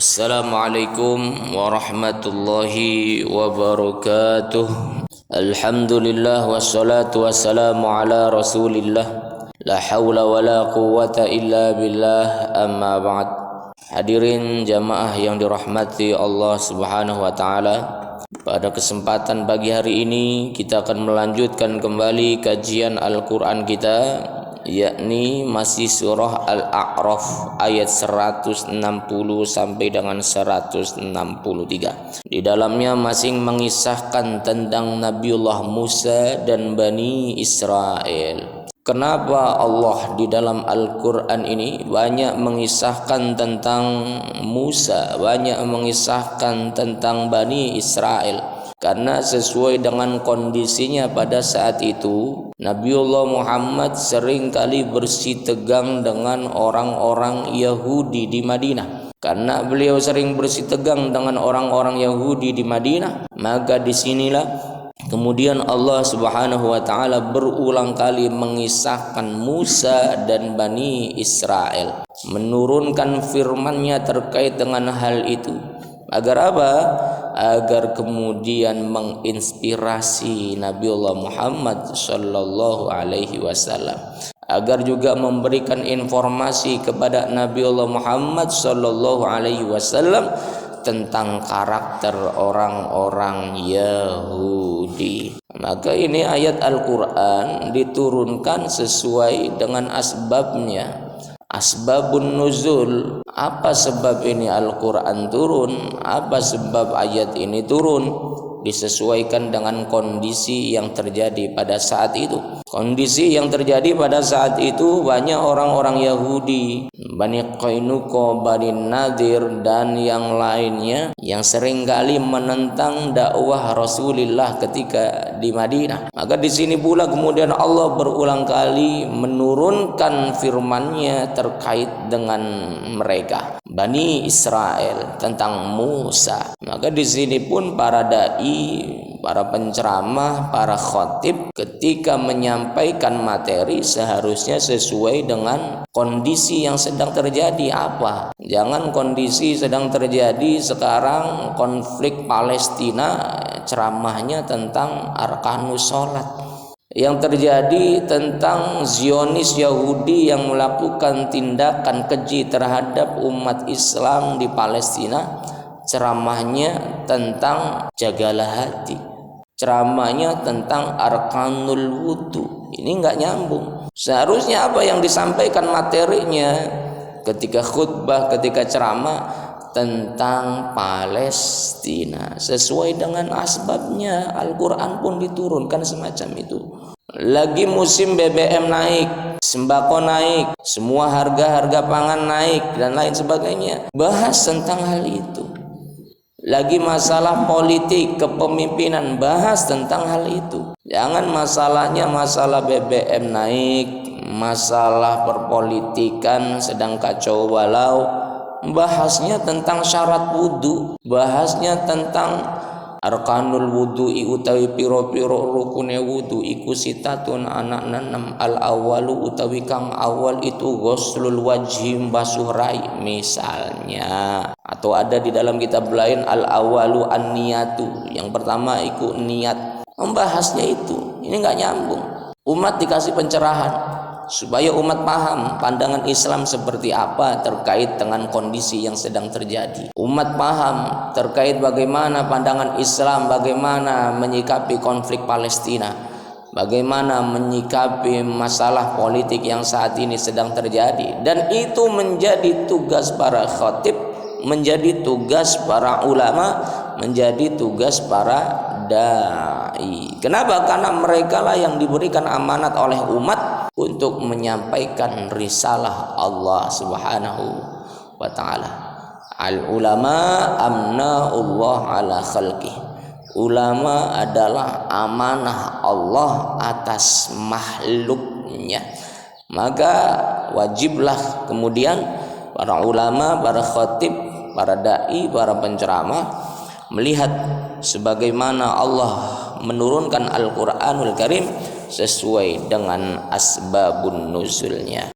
Assalamualaikum warahmatullahi wabarakatuh. Alhamdulillah wassalatu wassalamu ala rasulillah. La hawla wa la quwwata illa billah, amma ba'd. Hadirin jamaah yang dirahmati Allah subhanahu wa ta'ala, pada kesempatan pagi hari ini kita akan melanjutkan kembali kajian Al-Quran kita, yakni masih surah Al-A'raf ayat 160 sampai dengan 163. Di dalamnya masih mengisahkan tentang Nabiullah Musa dan Bani Israel. Kenapa Allah di dalam Al-Quran ini banyak mengisahkan tentang Musa, banyak mengisahkan tentang Bani Israel? Karena sesuai dengan kondisinya pada saat itu, Nabiullah Muhammad seringkali bersitegang dengan orang-orang Yahudi di Madinah. Karena beliau sering bersitegang dengan orang-orang Yahudi di Madinah, maka disinilah kemudian Allah subhanahu wa ta'ala berulang kali mengisahkan Musa dan Bani Israel, menurunkan firman-Nya terkait dengan hal itu. Agar apa? Agar kemudian menginspirasi Nabiullah Muhammad sallallahu alaihi wasallam, agar juga memberikan informasi kepada Nabiullah Muhammad sallallahu alaihi wasallam tentang karakter orang-orang Yahudi. Maka ini ayat Al-Quran diturunkan sesuai dengan asbabnya. Asbabun nuzul, apa sebab ini Al-Quran turun, apa sebab ayat ini turun, disesuaikan dengan kondisi yang terjadi pada saat itu. Kondisi yang terjadi pada saat itu, banyak orang-orang Yahudi, Bani Qainuqa, Bani Nadir dan yang lainnya yang seringkali menentang dakwah Rasulullah ketika di Madinah. Maka di sini pula kemudian Allah berulang kali menurunkan firman-Nya terkait dengan mereka, Bani Israel, tentang Musa. Maka di sini pun para dai, para penceramah, para khatib ketika menyampaikan materi seharusnya sesuai dengan kondisi yang sedang terjadi. Apa? Jangan kondisi sedang terjadi sekarang konflik Palestina, ceramahnya tentang arkanus sholat. Yang terjadi tentang Zionis Yahudi yang melakukan tindakan keji terhadap umat Islam di Palestina, ceramahnya tentang jagalah hati, ceramahnya tentang arkanul wudu. Ini nggak nyambung. Seharusnya apa yang disampaikan materinya ketika khutbah, ketika ceramah tentang Palestina, sesuai dengan asbabnya. Al-Quran pun diturunkan semacam itu. Lagi musim BBM naik, sembako naik, semua harga-harga pangan naik dan lain sebagainya, bahas tentang hal itu. Lagi masalah politik kepemimpinan, bahas tentang hal itu. Jangan masalahnya masalah BBM naik, masalah perpolitikan sedang kacau balau, bahasnya tentang syarat wudu, bahasnya tentang arkanul wudu utawi piro-piro rukune wudu iku sitatun anak nanam. Al awalu utawi kang awal itu ghuslul wajhi, basuh rai misalnya. Atau ada di dalam kitab lain al awalu an niyatu, yang pertama iku niat. Membahasnya itu, ini nggak nyambung. Umat dikasih pencerahan supaya umat paham pandangan Islam seperti apa terkait dengan kondisi yang sedang terjadi. Umat paham terkait bagaimana pandangan Islam, bagaimana menyikapi konflik Palestina, bagaimana menyikapi masalah politik yang saat ini sedang terjadi. Dan itu menjadi tugas para khatib, menjadi tugas para ulama, menjadi tugas para dai. Kenapa? Karena mereka lah yang diberikan amanat oleh umat untuk menyampaikan risalah Allah subhanahu wa ta'ala. Al ulama amnaullah ala khalqih. Ulama adalah amanah Allah atas makhluknya. Maka wajiblah kemudian para ulama, para khatib, para dai, para penceramah melihat sebagaimana Allah menurunkan Al-Quranul Karim sesuai dengan asbabun nuzulnya.